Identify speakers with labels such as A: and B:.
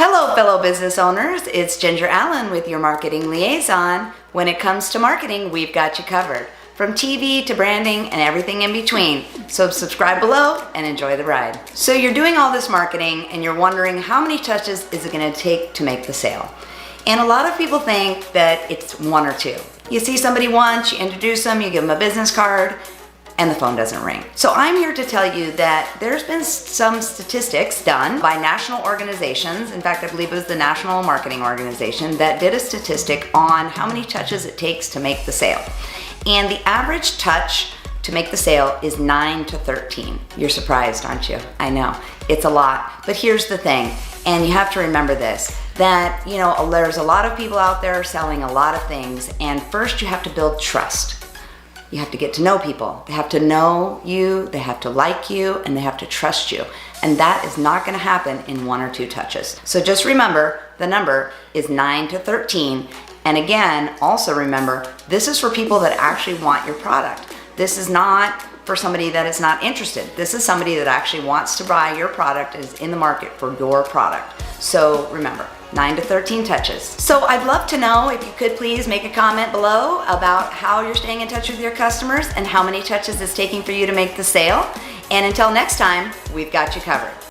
A: Hello, fellow business owners. It's Ginger Allen with your Marketing Liaison. When it comes to marketing, we've got you covered. From TV to branding and everything in between. So subscribe below and enjoy the ride. So you're doing all this marketing and you're wondering how many touches is it going to take to make the sale? And a lot of people think that it's one or two. You see somebody once, you introduce them, you give them a business card, and the phone doesn't ring. So I'm here to tell you that there's been some statistics done by national organizations. In fact, I believe it was the National Marketing Organization that did a statistic on how many touches it takes to make the sale. And the average touch to make the sale is 9 to 13. You're surprised, aren't you? I know, it's a lot. But here's the thing, and you have to remember this, that there's a lot of people out there selling a lot of things, and first you have to build trust. You have to get to know people. They have to know you, they have to like you, and they have to trust you. And that is not gonna happen in 1 or 2 touches. So just remember, the number is 9 to 13. And again, also remember, this is for people that actually want your product. This is not for somebody that is not interested. This is somebody that actually wants to buy your product, is in the market for your product. So remember, 9 to 13 touches. So I'd love to know if you could please make a comment below about how you're staying in touch with your customers and how many touches it's taking for you to make the sale. And until next time, we've got you covered.